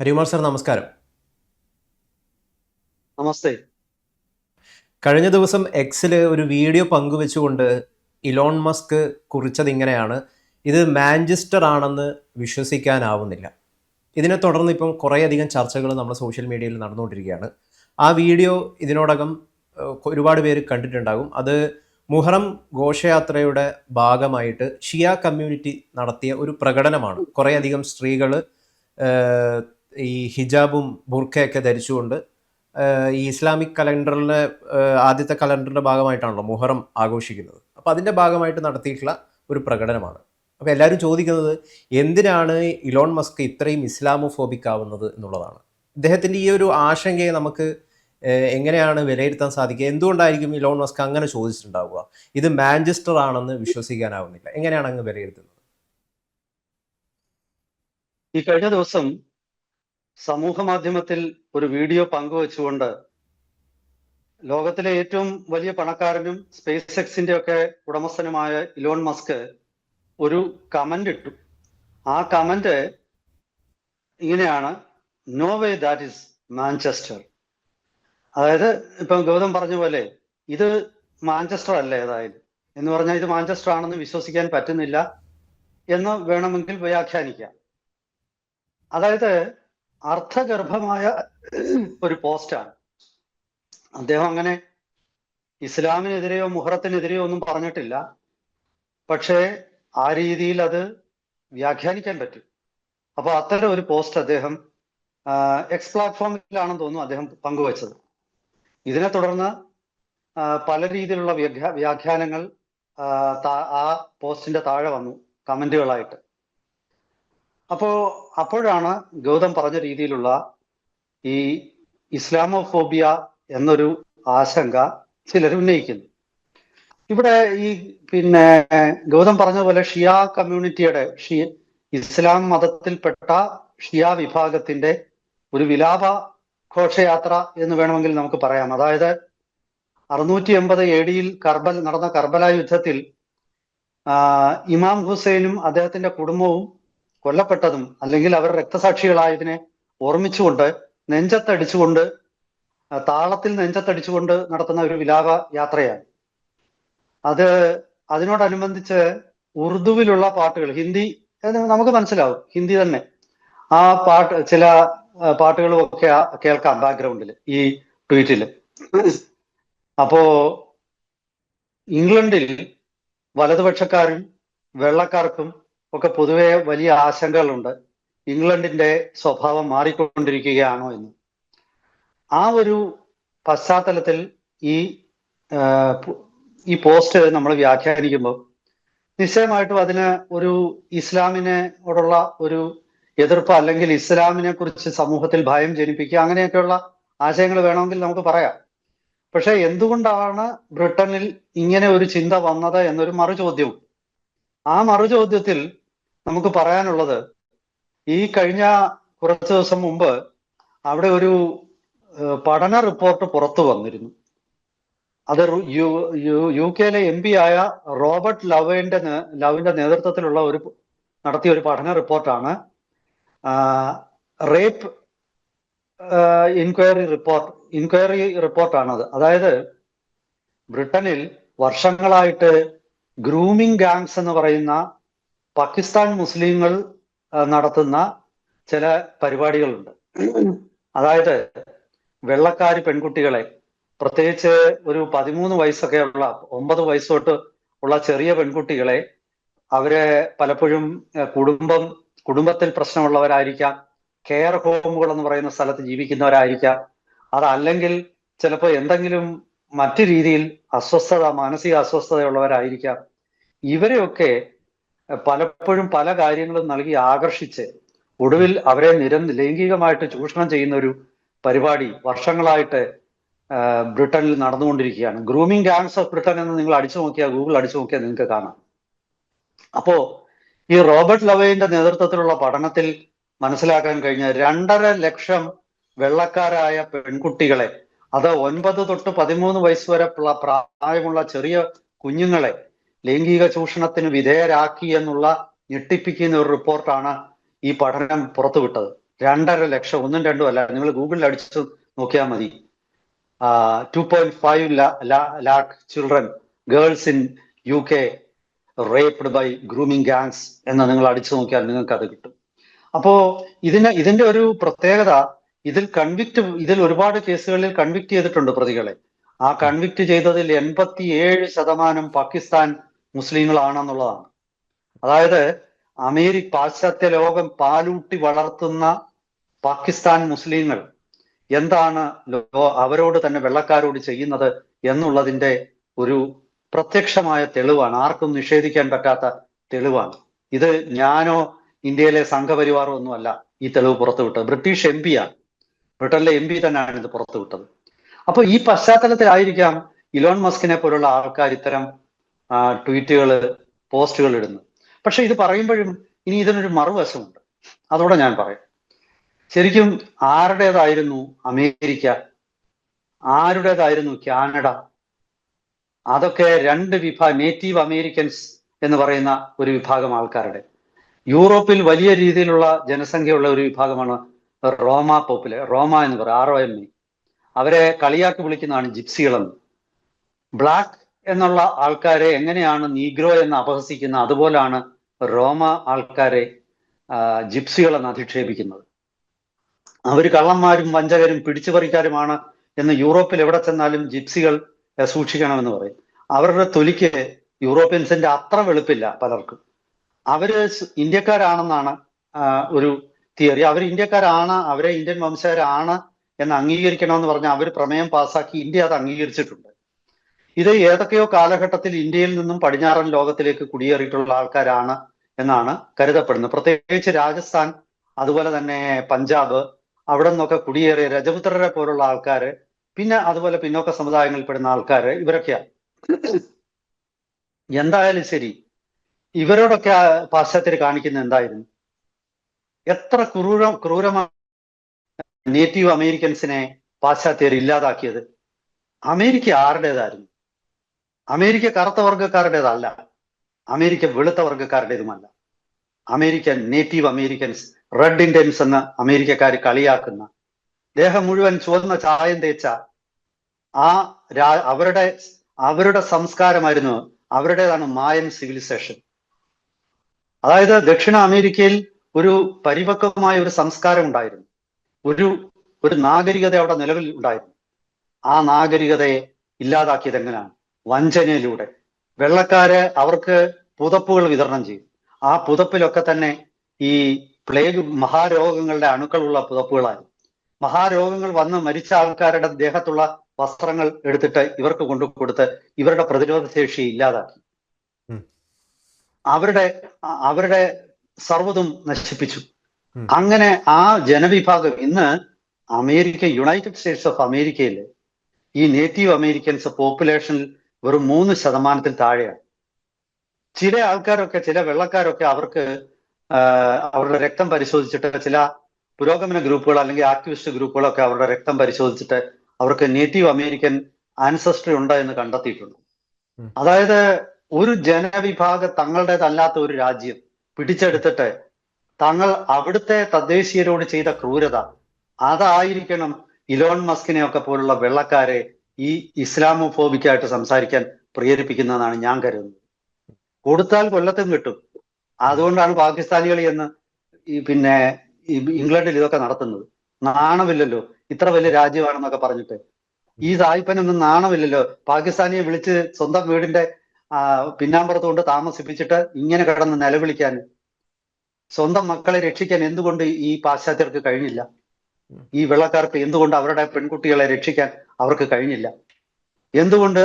Harikumar sir നമസ്കാരം. നമസ്തേ. കഴിഞ്ഞ ദിവസം എക്സിൽ ഒരു വീഡിയോ പങ്കുവെച്ചുകൊണ്ട് ഇലോൺ മസ്ക് കുറിച്ചത് ഇങ്ങനെയാണ്: ഇത് മാഞ്ചസ്റ്റർ ആണെന്ന് വിശ്വസിക്കാനാവുന്നില്ല. ഇതിനെ തുടർന്ന് ഇപ്പം കുറേയധികം ചർച്ചകൾ നമ്മുടെ സോഷ്യൽ മീഡിയയിൽ നടന്നുകൊണ്ടിരിക്കുകയാണ്. ആ വീഡിയോ ഇതിനോടകം ഒരുപാട് പേര് കണ്ടിട്ടുണ്ടാകും. അത് മുഹറം ഘോഷയാത്രയുടെ ഭാഗമായിട്ട് ഷിയ കമ്മ്യൂണിറ്റി നടത്തിയ ഒരു പ്രകടനമാണ്. കുറേയധികം സ്ത്രീകൾ ഈ ഹിജാബും ബുർക്കയൊക്കെ ധരിച്ചുകൊണ്ട് ഈ ഇസ്ലാമിക് കലണ്ടറിലെ ആദ്യത്തെ കലണ്ടറിൻ്റെ ഭാഗമായിട്ടാണല്ലോ മുഹറം ആഘോഷിക്കുന്നത്. അപ്പോൾ അതിൻ്റെ ഭാഗമായിട്ട് നടത്തിയിട്ടുള്ള ഒരു പ്രകടനമാണ്. അപ്പോൾ എല്ലാവരും ചോദിക്കുന്നത് എന്തിനാണ് ഇലോൺ മസ്ക് ഇത്രയും ഇസ്ലാമോഫോബിക് ആവുന്നത് എന്നുള്ളതാണ്. ഇദ്ദേഹത്തിൻ്റെ ഈ ഒരു ആശങ്കയെ നമുക്ക് എങ്ങനെയാണ് വിലയിരുത്താൻ സാധിക്കുക? എന്തുകൊണ്ടായിരിക്കും ഇലോൺ മസ്ക് അങ്ങനെ ചോദിച്ചിട്ടുണ്ടാവുക? ഇത് മാഞ്ചസ്റ്റർ ആണെന്ന് വിശ്വസിക്കാനാവുന്നില്ല. എങ്ങനെയാണ് അങ്ങ് വിലയിരുത്തുന്നത്? ഈ കഴിഞ്ഞ ദിവസം സമൂഹ മാധ്യമത്തിൽ ഒരു വീഡിയോ പങ്കുവെച്ചുകൊണ്ട് ലോകത്തിലെ ഏറ്റവും വലിയ പണക്കാരനും സ്പേസ് എക്സിന്റെ ഒക്കെ ഉടമസ്ഥനുമായ ഇലോൺ മസ്ക് ഒരു കമന്റ് ഇട്ടു. ആ കമന്റ് ഇങ്ങനെയാണ്: no way that is Manchester. അതായത് ഇപ്പം ഗൗതം പറഞ്ഞ പോലെ ഇത് മാഞ്ചസ്റ്റർ അല്ല ഏതായാലും എന്ന് പറഞ്ഞാൽ ഇത് മാഞ്ചസ്റ്റർ ആണെന്ന് വിശ്വസിക്കാൻ പറ്റുന്നില്ല എന്ന് വേണമെങ്കിൽ വ്യാഖ്യാനിക്കാം. അതായത് അർത്ഥഗർഭമായ ഒരു പോസ്റ്റാണ്. അദ്ദേഹം അങ്ങനെ ഇസ്ലാമിനെതിരെയോ മുഹറത്തിനെതിരെയോ ഒന്നും പറഞ്ഞിട്ടില്ല. പക്ഷേ ആ രീതിയിൽ അത് വ്യാഖ്യാനിക്കാൻ പറ്റും. അപ്പൊ അത്തരം ഒരു പോസ്റ്റ് അദ്ദേഹം എക്സ് പ്ലാറ്റ്ഫോമിലാണെന്ന് തോന്നുന്നു അദ്ദേഹം പങ്കുവച്ചത്. ഇതിനെ തുടർന്ന് പല രീതിയിലുള്ള വ്യാഖ്യാനങ്ങൾ ആ പോസ്റ്റിന്റെ താഴെ വന്നു കമന്റുകളായിട്ട്. അപ്പോഴാണ് ഗൗതം പറഞ്ഞ രീതിയിലുള്ള ഈ ഇസ്ലാമോഫോബിയ എന്നൊരു ആശങ്ക ചിലർ ഉന്നയിക്കുന്നു. ഇവിടെ ഈ ഗൗതം പറഞ്ഞ പോലെ ഷിയ കമ്മ്യൂണിറ്റിയുടെ ഇസ്ലാം മതത്തിൽപ്പെട്ട ഷിയ വിഭാഗത്തിന്റെ ഒരു വിലാപ ഘോഷയാത്ര എന്ന് വേണമെങ്കിൽ നമുക്ക് പറയാം. അതായത് 680 AD നടന്ന കർബല യുദ്ധത്തിൽ ഇമാം ഹുസൈനും അദ്ദേഹത്തിന്റെ കുടുംബവും കൊല്ലപ്പെട്ടതും അല്ലെങ്കിൽ അവർ രക്തസാക്ഷികളായതിനെ ഓർമ്മിച്ചുകൊണ്ട് താളത്തിൽ നെഞ്ചത്തടിച്ചുകൊണ്ട് നടത്തുന്ന ഒരു വിലാപ യാത്രയാണ്. അതിനോടനുബന്ധിച്ച് ഉറുദുവിലുള്ള പാട്ടുകൾ, ഹിന്ദി നമുക്ക് മനസ്സിലാവും, ഹിന്ദി തന്നെ, ആ ചില പാട്ടുകളും ഒക്കെ കേൾക്കാം ബാക്ക്ഗ്രൗണ്ടിൽ ഈ ട്വീറ്റില്. അപ്പോ ഇംഗ്ലണ്ടിൽ വലതുപക്ഷക്കാരും വെള്ളക്കാർക്കും ഒക്കെ പൊതുവെ വലിയ ആശങ്കകളുണ്ട്. ഇംഗ്ലണ്ടിന്റെ സ്വഭാവം മാറിക്കൊണ്ടിരിക്കുകയാണോ എന്ന്. ആ ഒരു പശ്ചാത്തലത്തിൽ ഈ പോസ്റ്റ് നമ്മൾ വ്യാഖ്യാനിക്കുമ്പോൾ നിശ്ചയമായിട്ടും അതിന് ഒരു ഇസ്ലാമിനോടുള്ള ഒരു എതിർപ്പ് അല്ലെങ്കിൽ ഇസ്ലാമിനെ കുറിച്ച് സമൂഹത്തിൽ ഭയം ജനിപ്പിക്കുക അങ്ങനെയൊക്കെയുള്ള ആശയങ്ങൾ വേണമെങ്കിൽ നമുക്ക് പറയാം. പക്ഷെ എന്തുകൊണ്ടാണ് ബ്രിട്ടനിൽ ഇങ്ങനെ ഒരു ചിന്ത വന്നത് എന്നൊരു മറുചോദ്യവും. ആ മറുചോദ്യത്തിൽ നമുക്ക് പറയാനുള്ളത്, ഈ കഴിഞ്ഞ കുറച്ച് ദിവസം മുമ്പ് അവിടെ ഒരു പഠന റിപ്പോർട്ട് പുറത്തു വന്നിരുന്നു. അത് യു കെയിലെ MP ആയ റോബർട്ട് ലവിന്റെ നേതൃത്വത്തിലുള്ള നടത്തിയ ഒരു പഠന റിപ്പോർട്ടാണ്. റേപ്പ് ഇൻക്വയറി റിപ്പോർട്ടാണത്. അതായത് ബ്രിട്ടനിൽ വർഷങ്ങളായിട്ട് ഗ്രൂമിംഗ് ഗാങ്സ് എന്ന് പറയുന്ന പാകിസ്ഥാൻ മുസ്ലിങ്ങൾ നടത്തുന്ന ചില പരിപാടികളുണ്ട്. അതായത് വെള്ളക്കാരി പെൺകുട്ടികളെ, പ്രത്യേകിച്ച് ഒരു 13 വയസ്സൊക്കെ ഉള്ള, 9 വയസ്സ് തൊട്ട് ഉള്ള ചെറിയ പെൺകുട്ടികളെ, അവരെ പലപ്പോഴും കുടുംബത്തിൽ പ്രശ്നമുള്ളവരായിരിക്കാം, കെയർ ഹോമുകൾ എന്ന് പറയുന്ന സ്ഥലത്ത് ജീവിക്കുന്നവരായിരിക്കാം, അതല്ലെങ്കിൽ ചിലപ്പോൾ എന്തെങ്കിലും മറ്റു രീതിയിൽ മാനസിക അസ്വസ്ഥതയുള്ളവരായിരിക്കാം. ഇവരെയൊക്കെ പലപ്പോഴും പല കാര്യങ്ങളും നൽകി ആകർഷിച്ച് ഒടുവിൽ അവരെ ലൈംഗികമായിട്ട് ചൂഷണം ചെയ്യുന്ന ഒരു പരിപാടി വർഷങ്ങളായിട്ട് ബ്രിട്ടനിൽ നടന്നുകൊണ്ടിരിക്കുകയാണ്. ഗ്രൂമിംഗ് ഗാങ്സ് ഓഫ് ബ്രിട്ടൻ എന്ന് നിങ്ങൾ ഗൂഗിൾ അടിച്ചു നോക്കിയാൽ നിങ്ങൾക്ക് കാണാം. അപ്പോ ഈ റോബർട്ട് ലവയുടെ നേതൃത്വത്തിലുള്ള പഠനത്തിൽ മനസ്സിലാക്കാൻ കഴിഞ്ഞ 2.5 ലക്ഷം വെള്ളക്കാരായ പെൺകുട്ടികളെ, അത് 9 തൊട്ട് 13 വയസ്സ് വരെ പ്രായമുള്ള ചെറിയ കുഞ്ഞുങ്ങളെ ലൈംഗിക ചൂഷണത്തിന് വിധേയരാക്കി എന്നുള്ള ഞെട്ടിപ്പിക്കുന്ന ഒരു റിപ്പോർട്ടാണ് ഈ പഠനം പുറത്തുവിട്ടത്. 2.5 ലക്ഷം, ഒന്നും രണ്ടും അല്ല, നിങ്ങൾ ഗൂഗിളിൽ അടിച്ചു നോക്കിയാൽ മതി. 2.5 lakh children, girls in UK raped by grooming gangs എന്ന് നിങ്ങൾ അടിച്ചു നോക്കിയാൽ നിങ്ങൾക്ക് അത് കിട്ടും. അപ്പോ ഇതിന്റെ ഒരു പ്രത്യേകത, ഇതിൽ ഒരുപാട് കേസുകളിൽ കൺവിക്ട് ചെയ്തിട്ടുണ്ട് പ്രതികളെ. ആ കൺവിക്ട് ചെയ്തതിൽ 87% പാകിസ്ഥാൻ മുസ്ലിങ്ങളാണെന്നുള്ളതാണ്. അതായത് പാശ്ചാത്യ ലോകം പാലൂട്ടി വളർത്തുന്ന പാകിസ്ഥാൻ മുസ്ലിങ്ങൾ എന്താണ് അവരോട് തന്നെ വെള്ളക്കാരോട് ചെയ്യുന്നത് എന്നുള്ളതിന്റെ ഒരു പ്രത്യക്ഷമായ തെളിവാണ്, ആർക്കും നിഷേധിക്കാൻ പറ്റാത്ത തെളിവാണ് ഇത്. ഞാനോ ഇന്ത്യയിലെ സംഘപരിവാറോ ഒന്നുമല്ല ഈ തെളിവ് പുറത്തുവിട്ടത്, ബ്രിട്ടീഷ് MP ആണ്, ബ്രിട്ടനിലെ MP തന്നെയാണ് ഇത് പുറത്തുവിട്ടത്. അപ്പൊ ഈ പശ്ചാത്തലത്തിലായിരിക്കാം ഇലോൺ മസ്കിനെ പോലുള്ള ആൾക്കാർ ഇത്തരം ട്വീറ്റുകൾ, പോസ്റ്റുകൾ ഇടുന്നത്. പക്ഷെ ഇത് പറയുമ്പോഴും ഇനി ഇതിനൊരു മറുവശമുണ്ട്, അതോടെ ഞാൻ പറയാം. ശരിക്കും ആരുടേതായിരുന്നു അമേരിക്ക, ആരുടേതായിരുന്നു കാനഡ? അതൊക്കെ രണ്ട് നേറ്റീവ് അമേരിക്കൻസ് എന്ന് പറയുന്ന ഒരു വിഭാഗം ആൾക്കാരുടെ, യൂറോപ്പിൽ വലിയ രീതിയിലുള്ള ജനസംഖ്യയുള്ള ഒരു വിഭാഗമാണ് റോമ എന്ന് പറയും, ROMA. അവരെ കളിയാക്കി വിളിക്കുന്നതാണ് ജിപ്സികളെന്ന്. ബ്ലാക്ക് എന്നുള്ള ആൾക്കാരെ എങ്ങനെയാണ് നീഗ്രോ എന്ന് അപഹസിക്കുന്നത്, അതുപോലാണ് റോമ ആൾക്കാരെ ജിപ്സികളെന്ന് അധിക്ഷേപിക്കുന്നത്. അവർ കള്ളന്മാരും വഞ്ചകരും പിടിച്ചുപറിക്കാരുമാണ് എന്ന് യൂറോപ്പിൽ എവിടെ ചെന്നാലും ജിപ്സികൾ സൂക്ഷിക്കണമെന്ന് പറയും. അവരുടെ തൊലിക്ക് യൂറോപ്യൻസിന്റെ അത്ര വെളുപ്പില്ല പലർക്കും. അവര് ഇന്ത്യക്കാരാണെന്നാണ് ഒരു തിയറി. അവർ ഇന്ത്യക്കാരാണ്, അവരെ ഇന്ത്യൻ വംശജരാണ് എന്ന് അംഗീകരിക്കണമെന്ന് പറഞ്ഞാൽ അവർ പ്രമേയം പാസ്സാക്കി, ഇന്ത്യ അത് അംഗീകരിച്ചിട്ടുണ്ട്. ഇത് ഏതൊക്കെയോ കാലഘട്ടത്തിൽ ഇന്ത്യയിൽ നിന്നും പടിഞ്ഞാറൻ ലോകത്തിലേക്ക് കുടിയേറിയിട്ടുള്ള ആൾക്കാരാണ് എന്നാണ് കരുതപ്പെടുന്നത്. പ്രത്യേകിച്ച് രാജസ്ഥാൻ, അതുപോലെ തന്നെ പഞ്ചാബ്, അവിടെ നിന്നൊക്കെ കുടിയേറിയ രജപുത്രരെ പോലുള്ള ആൾക്കാര്, പിന്നെ അതുപോലെ പിന്നോക്ക സമുദായങ്ങളിൽപ്പെടുന്ന ആൾക്കാര്, ഇവരൊക്കെയാണ്. എന്തായാലും ശരി, ഇവരോടൊക്കെ പാശ്ചാത്യർ കാണിക്കുന്ന എന്തായിരുന്നു? എത്ര ക്രൂരമായ നേറ്റീവ് അമേരിക്കൻസിനെ പാശ്ചാത്യർ ഇല്ലാതാക്കിയത്. അമേരിക്ക ആരുടേതായിരുന്നു? അമേരിക്ക കറുത്ത വർഗക്കാരുടേതല്ല, അമേരിക്ക വെളുത്ത വർഗക്കാരുടേതുമല്ല. American native Americans, red Indians എന്ന് അമേരിക്കക്കാർ കളിയാക്കുന്ന, ദേഹം മുഴുവൻ ചുവന്ന ചായം തേച്ച അവരുടെ സംസ്കാരമായിരുന്നു, അവരുടേതാണ് മായൻ സിവിലൈസേഷൻ. അതായത് ദക്ഷിണ അമേരിക്കയിൽ ഒരു പരിപക്വമായ ഒരു സംസ്കാരം ഉണ്ടായിരുന്നു, ഒരു നാഗരികത അവിടെ നിലവിൽ ഉണ്ടായിരുന്നു. ആ നാഗരികതയെ ഇല്ലാതാക്കിയത് എങ്ങനെയാണ്? വഞ്ചനയിലൂടെ. വെള്ളക്കാര് അവർക്ക് പുതപ്പുകൾ വിതരണം ചെയ്യും. ആ പുതപ്പിലൊക്കെ തന്നെ ഈ പ്ലേഗ് മഹാരോഗങ്ങളുടെ അണുക്കളുള്ള പുതപ്പുകളായിരുന്നു. മഹാരോഗങ്ങൾ വന്ന് മരിച്ച ആൾക്കാരുടെ ദേഹത്തുള്ള വസ്ത്രങ്ങൾ എടുത്തിട്ട് ഇവർക്ക് കൊണ്ടു കൊടുത്ത് ഇവരുടെ പ്രതിരോധ ശേഷി ഇല്ലാതാക്കി. അവരുടെ സർവ്വതും നശിപ്പിച്ചു. അങ്ങനെ ആ ജനവിഭാഗം ഇന്ന് യുണൈറ്റഡ് സ്റ്റേറ്റ്സ് ഓഫ് അമേരിക്കയിൽ ഈ നേറ്റീവ് അമേരിക്കൻസ് പോപ്പുലേഷനിൽ വെറും 3% താഴെയാണ്. ചില ആൾക്കാരൊക്കെ, ചില വെള്ളക്കാരൊക്കെ അവരുടെ രക്തം പരിശോധിച്ചിട്ട്, ചില പുരോഗമന ഗ്രൂപ്പുകൾ അല്ലെങ്കിൽ ആക്ടിവിസ്റ്റ് ഗ്രൂപ്പുകളൊക്കെ അവരുടെ രക്തം പരിശോധിച്ചിട്ട് അവർക്ക് നേറ്റീവ് അമേരിക്കൻ ആൻസസ്ട്രി ഉണ്ട് എന്ന് കണ്ടെത്തിയിട്ടുണ്ട്. അതായത് ഒരു ജനവിഭാഗം തങ്ങളുടേതല്ലാത്ത ഒരു രാജ്യം പിടിച്ചെടുത്തിട്ട് തങ്ങൾ അവിടുത്തെ തദ്ദേശീയരോട് ചെയ്ത ക്രൂരത, അതായിരിക്കണം ഇലോൺ മസ്കിനെയൊക്കെ പോലുള്ള വെള്ളക്കാരെ ഈ ഇസ്ലാമോഫോബിക്കായിട്ട് സംസാരിക്കാൻ പ്രേരിപ്പിക്കുന്നതെന്നാണ് ഞാൻ കരുതുന്നത്. കൊടുത്താൽ കൊല്ലത്തും കിട്ടും. അതുകൊണ്ടാണ് പാകിസ്ഥാനികൾ എന്ന് പിന്നെ ഇംഗ്ലണ്ടിൽ ഇതൊക്കെ നടത്തുന്നത്. നാണമില്ലല്ലോ, ഇത്ര വലിയ രാജ്യമാണെന്നൊക്കെ പറഞ്ഞിട്ട്. ഈ സായിപ്പനൊന്നും നാണമില്ലല്ലോ, പാകിസ്ഥാനിയെ വിളിച്ച് സ്വന്തം വീടിന്റെ പിന്നാമ്പുറത്ത് കൊണ്ട് താമസിപ്പിച്ചിട്ട് ഇങ്ങനെ കിടന്ന് നിലവിളിക്കാൻ. സ്വന്തം മക്കളെ രക്ഷിക്കാൻ എന്തുകൊണ്ട് ഈ പാശ്ചാത്യർക്ക് കഴിഞ്ഞില്ല? ഈ വെള്ളക്കാർക്ക് എന്തുകൊണ്ട് അവരുടെ പെൺകുട്ടികളെ രക്ഷിക്കാൻ അവർക്ക് കഴിഞ്ഞില്ല? എന്തുകൊണ്ട്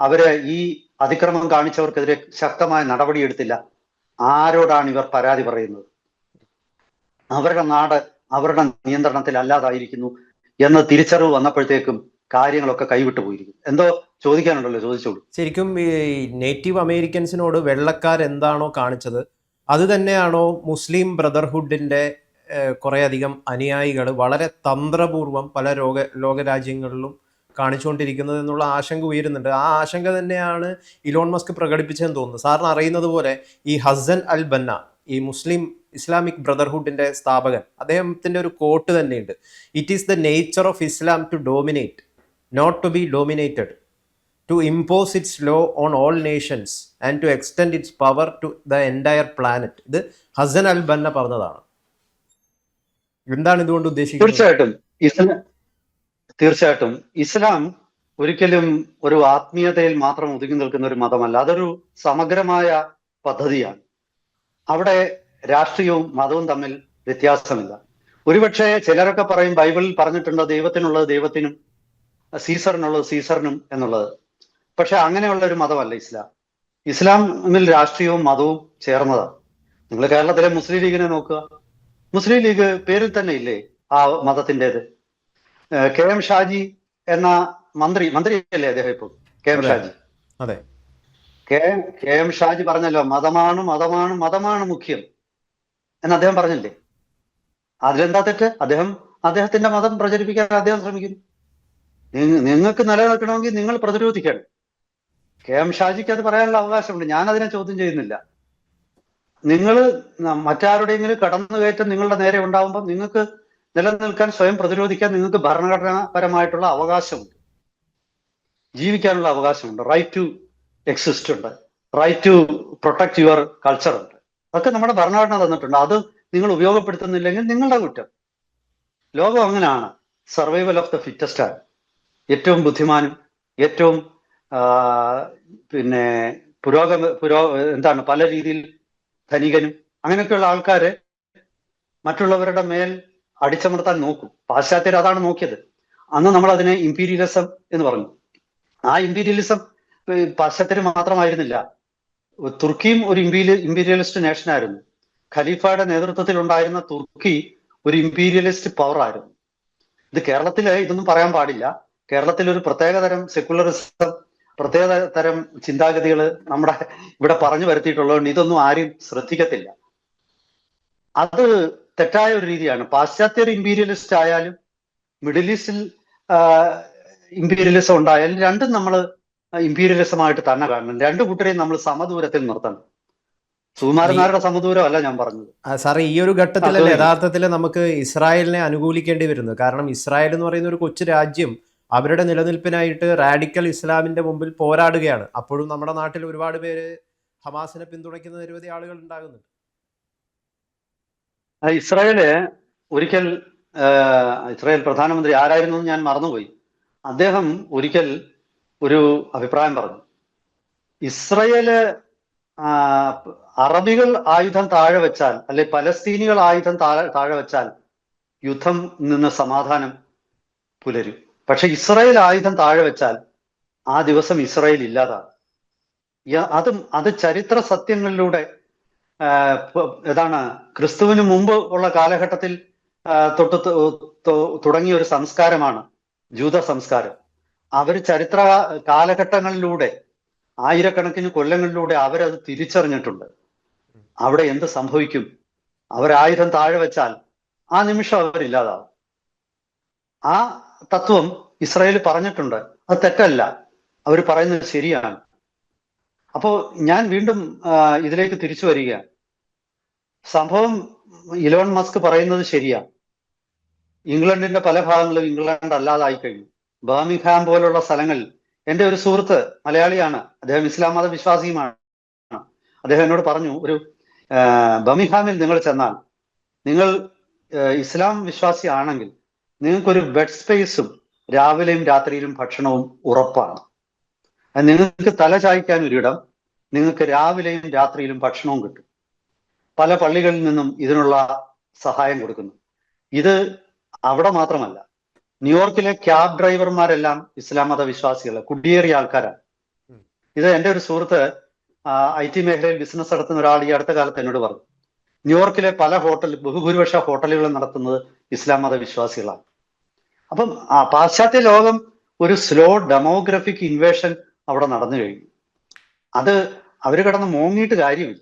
അവര് ഈ അതിക്രമം കാണിച്ചവർക്കെതിരെ ശക്തമായ നടപടിയെടുത്തില്ല? ആരോടാണ് ഇവർ പരാതി പറയുന്നത്? അവരുടെ നാട് അവരുടെ നിയന്ത്രണത്തിൽ അല്ലാതായിരിക്കുന്നു എന്ന് തിരിച്ചറിവ് വന്നപ്പോഴത്തേക്കും കാര്യങ്ങളൊക്കെ കൈവിട്ടു പോയിരിക്കും. എന്തോ ചോദിക്കാനുണ്ടല്ലോ, ചോദിച്ചോളൂ. ശരിക്കും ഈ നേറ്റീവ് അമേരിക്കൻസിനോട് വെള്ളക്കാരെന്താണോ കാണിച്ചത് അത് തന്നെയാണോ മുസ്ലിം ബ്രദർഹുഡിൻ്റെ കുറേയധികം അനുയായികൾ വളരെ തന്ത്രപൂർവ്വം പല ലോകരാജ്യങ്ങളിലും കാണിച്ചുകൊണ്ടിരിക്കുന്നത് എന്നുള്ള ആശങ്ക ഉയരുന്നുണ്ട്. ആ ആശങ്ക തന്നെയാണ് ഇലോൺ മസ്ക് പ്രകടിപ്പിച്ചതെന്ന് തോന്നുന്നു. സാറിന് അറിയുന്നത് പോലെ ഈ ഹസൻ അൽ ബന്ന, ഈ മുസ്ലിം ഇസ്ലാമിക് ബ്രദർഹുഡിന്റെ സ്ഥാപകൻ, അദ്ദേഹത്തിന്റെ ഒരു കോട്ട് തന്നെയുണ്ട്. It is the nature of Islam to dominate, not to be dominated, to impose its law on all nations and to extend its power to the entire planet. ഇത് ഹസൻ അൽ ബന്ന പറഞ്ഞതാണ്. എന്താണ് ഇതുകൊണ്ട് ഉദ്ദേശിക്കുന്നത്? തീർച്ചയായിട്ടും ഇസ്ലാം ഒരിക്കലും ഒരു ആത്മീയതയിൽ മാത്രം ഒതുങ്ങി നിൽക്കുന്ന ഒരു മതമല്ല. അതൊരു സമഗ്രമായ പദ്ധതിയാണ്. അവിടെ രാഷ്ട്രീയവും മതവും തമ്മിൽ വ്യത്യാസമില്ല. ഒരുപക്ഷെ ചിലരൊക്കെ പറയും ബൈബിളിൽ പറഞ്ഞിട്ടുണ്ട് ദൈവത്തിനുള്ളത് ദൈവത്തിനും സീസറിനുള്ളത് സീസറിനും എന്നുള്ളത്. പക്ഷെ അങ്ങനെയുള്ള ഒരു മതമല്ല ഇസ്ലാം. ഇസ്ലാമിൽ രാഷ്ട്രീയവും മതവും ചേർന്നതാണ്. നിങ്ങൾ കേരളത്തിലെ മുസ്ലിം ലീഗിനെ നോക്കുക. മുസ്ലിം ലീഗ് പേരിൽ തന്നെ ഇല്ലേ ആ മതത്തിൻ്റെത്? കെ എം ഷാജി എന്ന മന്ത്രിയല്ലേ അദ്ദേഹം ഇപ്പോൾ? കെ എം ഷാജി, അതെ, കെ എം ഷാജി പറഞ്ഞല്ലോ മതമാണ് മതമാണ് മതമാണ് മുഖ്യം എന്ന് അദ്ദേഹം പറഞ്ഞില്ലേ? അതിലെന്താ തെറ്റ്? അദ്ദേഹത്തിന്റെ മതം പ്രചരിപ്പിക്കാൻ അദ്ദേഹം ശ്രമിക്കുന്നു. നിങ്ങൾക്ക് നിലനിൽക്കണമെങ്കിൽ നിങ്ങൾ പ്രതിരോധിക്കണം. കെ എം ഷാജിക്ക് അത് പറയാനുള്ള അവകാശമുണ്ട്. ഞാൻ അതിനെ ചോദ്യം ചെയ്യുന്നില്ല. നിങ്ങൾ മറ്റാരുടെയെങ്കിലും കടന്നുകയറ്റം നിങ്ങളുടെ നേരെ ഉണ്ടാവുമ്പോൾ നിങ്ങൾക്ക് നിലനിൽക്കാൻ, സ്വയം പ്രതിരോധിക്കാൻ നിങ്ങൾക്ക് ഭരണഘടനാപരമായിട്ടുള്ള അവകാശമുണ്ട്. ജീവിക്കാനുള്ള അവകാശമുണ്ട്. റൈറ്റ് ടു എക്സിസ്റ്റ് ഉണ്ട്. Right to protect your culture ഉണ്ട്. അതൊക്കെ നമ്മുടെ ഭരണഘടന തന്നിട്ടുണ്ട്. അത് നിങ്ങൾ ഉപയോഗപ്പെടുത്തുന്നില്ലെങ്കിൽ നിങ്ങളുടെ കുറ്റം. ലോകം അങ്ങനെയാണ്. സർവൈവൽ ഓഫ് ദ ഫിറ്റസ്റ്റ് ആണ്. ഏറ്റവും ബുദ്ധിമാനും ഏറ്റവും എന്താണ് പല രീതിയിൽ ധനികനും അങ്ങനെയൊക്കെയുള്ള ആൾക്കാരെ മറ്റുള്ളവരുടെ മേൽ അടിച്ചമർത്താൻ നോക്കും. പാശ്ചാത്യർ അതാണ് നോക്കിയത്. അന്ന് നമ്മൾ അതിനെ ഇമ്പീരിയലിസം എന്ന് പറഞ്ഞു. ആ ഇമ്പീരിയലിസം പാശ്ചാത്യർ മാത്രമായിരുന്നില്ല. തുർക്കിയും ഒരു ഇമ്പീരിയലിസ്റ്റ് നേഷനായിരുന്നു. ഖലീഫയുടെ നേതൃത്വത്തിൽ ഉണ്ടായിരുന്ന തുർക്കി ഒരു ഇമ്പീരിയലിസ്റ്റ് പവർ ആയിരുന്നു. ഇത് കേരളത്തില് ഇതൊന്നും പറയാൻ പാടില്ല. കേരളത്തിൽ ഒരു പ്രത്യേകതരം സെക്കുലറിസം, പ്രത്യേകതരം ചിന്താഗതികൾ നമ്മുടെ ഇവിടെ പറഞ്ഞു വരുത്തിയിട്ടുള്ളതുകൊണ്ട് ഇതൊന്നും ആരും ശ്രദ്ധിക്കത്തില്ല. അത് തെറ്റായ ഒരു രീതിയാണ്. പാശ്ചാത്യർ ഇമ്പീരിയലിസ്റ്റ് ആയാലും മിഡിൽ ഈസ്റ്റിൽ ഇമ്പീരിയലിസം ഉണ്ടായാലും രണ്ടും നമ്മൾ ഇമ്പീരിയലിസമായിട്ട് തന്നെ കാണണം. രണ്ടു കൂട്ടരെയും നമ്മൾ സമദൂരത്തിൽ നിർത്തണം. സുകുമാരനാരുടെ സമദൂരം അല്ല ഞാൻ പറഞ്ഞത്. സാറേ, ഈ ഒരു ഘട്ടത്തിലല്ലേ യഥാർത്ഥത്തിൽ നമുക്ക് ഇസ്രായേലിനെ അനുകൂലിക്കേണ്ടി വരുന്നത്? കാരണം ഇസ്രായേൽ എന്ന് പറയുന്ന ഒരു കൊച്ചു രാജ്യം അവരുടെ നിലനിൽപ്പിനായിട്ട് റാഡിക്കൽ ഇസ്ലാമിന്റെ മുമ്പിൽ പോരാടുകയാണ്. അപ്പോഴും നമ്മുടെ നാട്ടിൽ ഒരുപാട് പേര് ഹമാസിനെ പിന്തുണയ്ക്കുന്ന നിരവധി ആളുകൾ ഉണ്ടാകുന്നുണ്ട്. ഇസ്രായേല് ഒരിക്കൽ ഇസ്രായേൽ പ്രധാനമന്ത്രി ആരായിരുന്നു ഞാൻ മറന്നുപോയി. അദ്ദേഹം ഒരിക്കൽ ഒരു അഭിപ്രായം പറഞ്ഞു. ഇസ്രായേല് അറബികൾ ആയുധം താഴെ വെച്ചാൽ, അല്ലെ പലസ്തീനികൾ ആയുധം താഴെ വെച്ചാൽ യുദ്ധം നിന്ന് സമാധാനം പുലരും. പക്ഷെ ഇസ്രായേൽ ആയുധം താഴെ വെച്ചാൽ ആ ദിവസം ഇസ്രായേൽ ഇല്ലാതാകും. അത് ചരിത്ര സത്യങ്ങളിലൂടെ ക്രിസ്തുവിന് മുമ്പ് ഉള്ള കാലഘട്ടത്തിൽ തുടങ്ങിയ ഒരു സംസ്കാരമാണ് ജൂത സംസ്കാരം. അവർ ചരിത്ര കാലഘട്ടങ്ങളിലൂടെ, ആയിരക്കണക്കിന് കൊല്ലങ്ങളിലൂടെ അവരത് തിരിച്ചറിഞ്ഞിട്ടുണ്ട്. അവിടെ എന്ത് സംഭവിക്കും? അവരായുധം താഴെ വെച്ചാൽ ആ നിമിഷം അവരില്ലാതാവും. ആ തത്വം ഇസ്രായേൽ പറഞ്ഞിട്ടുണ്ട്. അത് തെറ്റല്ല, അവർ പറയുന്നത് ശരിയാണ്. അപ്പോ ഞാൻ വീണ്ടും ഇതിലേക്ക് തിരിച്ചു വരികയാണ്. സംഭവം ഇലോൺ മസ്ക് പറയുന്നത് ശരിയാണ്. ഇംഗ്ലണ്ടിന്റെ പല ഭാഗങ്ങളും ഇംഗ്ലണ്ട് അല്ലാതായി കഴിഞ്ഞു. ബർമിംഗ്ഹാം പോലുള്ള സ്ഥലങ്ങളിൽ എൻ്റെ ഒരു സുഹൃത്ത് മലയാളിയാണ്, അദ്ദേഹം ഇസ്ലാം മത വിശ്വാസിയുമാണ്. അദ്ദേഹം എന്നോട് പറഞ്ഞു, ഒരു ബർമിംഗ്ഹാമിൽ നിങ്ങൾ ചെന്നാൽ, നിങ്ങൾ ഇസ്ലാം വിശ്വാസി ആണെങ്കിൽ നിങ്ങൾക്കൊരു ബെഡ് സ്പേസും രാവിലെയും രാത്രിയിലും ഭക്ഷണവും ഉറപ്പാണ്. നിങ്ങൾക്ക് തല ചായ്ക്കാൻ ഒരിടം, നിങ്ങൾക്ക് രാവിലെയും രാത്രിയിലും ഭക്ഷണവും കിട്ടും. പല പള്ളികളിൽ നിന്നും ഇതിനുള്ള സഹായം കൊടുക്കുന്നു. ഇത് അവിടെ മാത്രമല്ല, ന്യൂയോർക്കിലെ ക്യാബ് ഡ്രൈവർമാരെല്ലാം ഇസ്ലാം മത വിശ്വാസികൾ, കുടിയേറിയ ആൾക്കാരാണ്. ഇത് എൻ്റെ ഒരു സുഹൃത്ത് IT മേഖലയിൽ ബിസിനസ് നടത്തുന്ന ഒരാൾ ഈ അടുത്ത കാലത്ത് എന്നോട് പറഞ്ഞു, ന്യൂയോർക്കിലെ പല ബഹുഭൂരിപക്ഷ ഹോട്ടലുകളും നടത്തുന്നത് ഇസ്ലാം മത വിശ്വാസികളാണ്. അപ്പം പാശ്ചാത്യ ലോകം ഒരു സ്ലോ ഡെമോഗ്രഫിക് ഇൻവേഷൻ അവിടെ നടന്നു കഴിഞ്ഞു. അത് അവര് കിടന്ന് മോങ്ങിയിട്ട് കാര്യമില്ല.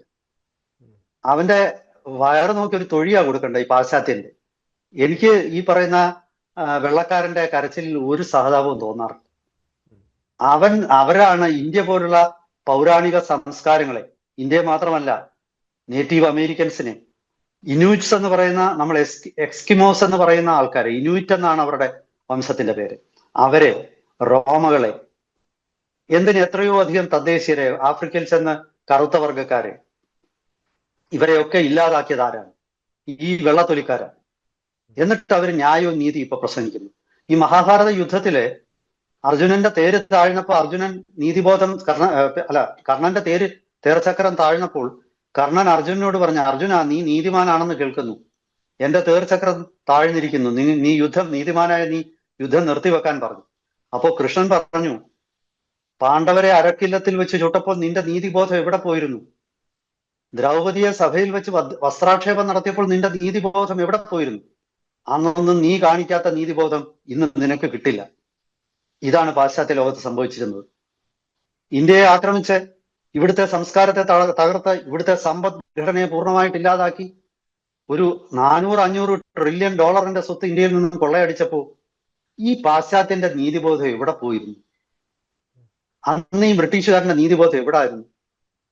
അവന്റെ വയറ് നോക്കി ഒരു തൊഴിയാ കൊടുക്കണ്ട ഈ പാശ്ചാത്യന്റെ. എനിക്ക് ഈ പറയുന്ന വെള്ളക്കാരന്റെ കരച്ചിലിൽ ഒരു സഹതാപവും തോന്നാറില്ല. അവരാണ് ഇന്ത്യ പോലുള്ള പൗരാണിക സംസ്കാരങ്ങളെ, ഇന്ത്യ മാത്രമല്ല നേറ്റീവ് അമേരിക്കൻസിനെ, ഇനുയിറ്റ്സ് എന്ന് പറയുന്ന നമ്മൾ എക്സ്കിമോസ് എന്ന് പറയുന്ന ആൾക്കാരെ, ഇനുയിറ്റ് എന്നാണ് അവരുടെ വംശത്തിന്റെ പേര്. അവരെ, റോമകളെ, എന്തിന് എത്രയോ അധികം തദ്ദേശീയരെ, ആഫ്രിക്കയിൽ ചെന്ന് കറുത്ത വർഗക്കാരെ, ഇവരെയൊക്കെ ഇല്ലാതാക്കിയത് ആരാണ്? ഈ വെള്ളത്തൊലിക്കാരാണ്. എന്നിട്ട് അവർ ന്യായവും നീതി ഇപ്പൊ പ്രസംഗിക്കുന്നു. ഈ മഹാഭാരത യുദ്ധത്തിലെ അർജുനന്റെ തേര് താഴ്ന്നപ്പോൾ അർജുനൻ നീതിബോധം കർണന്റെ തേർച്ചക്രം താഴ്ന്നപ്പോൾ കർണൻ അർജുനനോട് പറഞ്ഞു, അർജുന നീ നീതിമാനാണെന്ന് കേൾക്കുന്നു, എന്റെ തേർച്ചക്രം താഴ്ന്നിരിക്കുന്നു, നീ നീതിമാനായ നീ യുദ്ധം നിർത്തിവെക്കാൻ പറഞ്ഞു. അപ്പോ കൃഷ്ണൻ പറഞ്ഞു, പാണ്ഡവരെ അരക്കില്ലത്തിൽ വെച്ച് ചുട്ടപ്പോൾ നിന്റെ നീതിബോധം എവിടെ പോയിരുന്നു? ദ്രൗപദിയെ സഭയിൽ വെച്ച് വസ്ത്രാക്ഷേപം നടത്തിയപ്പോൾ നിന്റെ നീതിബോധം എവിടെ പോയിരുന്നു? അന്നൊന്നും നീ കാണിക്കാത്ത നീതിബോധം ഇന്ന് നിനക്ക് കിട്ടില്ല. ഇതാണ് പാശ്ചാത്യ ലോകത്ത് സംഭവിച്ചിരുന്നത്. ഇന്ത്യയെ ആക്രമിച്ച് ഇവിടുത്തെ സംസ്കാരത്തെ തകർത്ത് ഇവിടുത്തെ സമ്പദ്ഘടനയെ പൂർണ്ണമായിട്ട് ഇല്ലാതാക്കി ഒരു 400-500 ട്രില്യൺ ഡോളറിന്റെ സ്വത്ത് ഇന്ത്യയിൽ നിന്ന് കൊള്ളയടിച്ചപ്പോ ഈ പാശ്ചാത്യന്റെ നീതിബോധം എവിടെ പോയിരുന്നു? അന്ന് ഈ ബ്രിട്ടീഷുകാരന്റെ നീതിബോധം എവിടായിരുന്നു?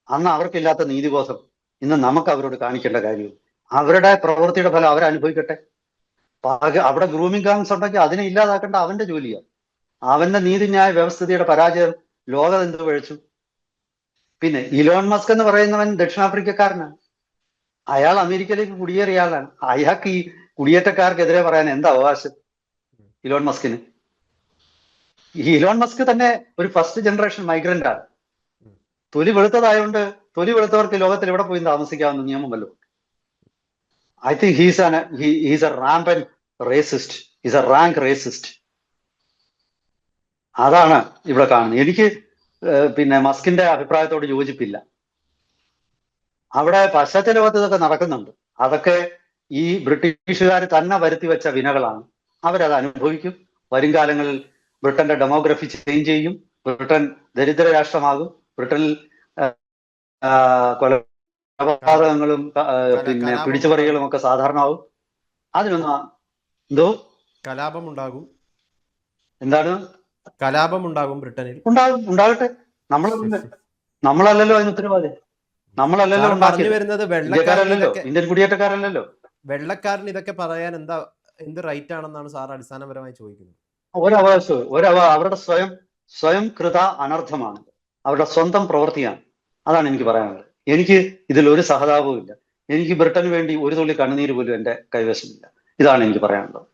അന്ന് അവർക്കില്ലാത്ത നീതിബോധം ഇന്ന് നമുക്ക് അവരോട് കാണിക്കേണ്ട കാര്യം. അവരുടെ പ്രവൃത്തിയുടെ ഫലം അവരനുഭവിക്കട്ടെ. അവിടെ ഗ്രൂമിംഗ് ഗാങ്സ് ഉണ്ടെങ്കിൽ അതിനെ ഇല്ലാതാക്കേണ്ട അവന്റെ ജോലിയാണ്. അവന്റെ നീതിന്യായ വ്യവസ്ഥിതിയുടെ പരാജയം ലോകം എന്ത് പഴിച്ചു? പിന്നെ ഇലോൺ മസ്ക് എന്ന് പറയുന്നവൻ ദക്ഷിണാഫ്രിക്കക്കാരനാണ്. അയാൾ അമേരിക്കയിലേക്ക് കുടിയേറിയ ആളാണ്. അയാൾക്ക് ഈ കുടിയേറ്റക്കാർക്കെതിരെ പറയാൻ എന്താ അവകാശം ഇലോൺ മസ്കിന്? ഈ ഇലോൺ മസ്ക് തന്നെ ഒരു ഫസ്റ്റ് ജനറേഷൻ മൈഗ്രന്റ് ആണ്. തൊലി വെളുത്തതായതുകൊണ്ട് തൊലി വെളുത്തവർക്ക് ലോകത്തിൽ എവിടെ പോയി താമസിക്കാവുന്ന നിയമം വല്ലതും? I think he's a rampant racist, is a rank racist. അതാണ് ഇവിടെ കാണുന്നത്. എനിക്ക് പിന്നെ മസ്കിന്റെ അഭിപ്രായത്തോട് യോജിപ്പില്ല. അവിടെ പാശ്ചാത്യ ലോകത്ത് ഇതൊക്കെ നടക്കുന്നുണ്ട്. അതൊക്കെ ഈ ബ്രിട്ടീഷുകാർ തന്നെ വരുത്തി വെച്ച വിനകളാണ്. അവരത് അനുഭവിക്കും. വരും കാലങ്ങളിൽ ബ്രിട്ടന്റെ ഡെമോഗ്രഫി ചേഞ്ച് ചെയ്യും. ബ്രിട്ടൻ ദരിദ്ര രാഷ്ട്രമാകും. ബ്രിട്ടനിൽ കൊലപാതകങ്ങളും പിന്നെ പിടിച്ചുപറികളും ഒക്കെ സാധാരണ ആവും. അതിനൊന്നും എന്തോ കലാപമുണ്ടാകും. എന്താണ്? കലാപമുണ്ടാകും ബ്രിട്ടനിൽ. ഉണ്ടാകട്ടെ. നമ്മളല്ലല്ലോ അതിന് ഉത്തരവാദി. നമ്മളല്ലല്ലോ പറഞ്ഞു വരുന്നത് ഇന്ത്യക്കാരല്ലല്ലോ, ഇന്ത്യൻ കുടിയേറ്റക്കാരല്ലല്ലോ. വെള്ളക്കാരന് ഇതൊക്കെ പറയാൻ എന്ത് റൈറ്റ് ആണെന്നാണ് സാർ അടിസ്ഥാനപരമായി ചോദിക്കുന്നത്? ഒരവകാശവും അവരുടെ സ്വയം കൃത അനർത്ഥമാണ്, അവരുടെ സ്വന്തം പ്രവൃത്തിയാണ്. അതാണ് എനിക്ക് പറയാനുള്ളത്. എനിക്ക് ഇതിൽ ഒരു സഹതാപവും ഇല്ല. എനിക്ക് ബ്രിട്ടന് വേണ്ടി ഒരു തുള്ളി കണ്ണുനീര് പോലും എന്റെ കൈവശമില്ല. ഇതാണ് എനിക്ക് പറയാനുള്ളത്.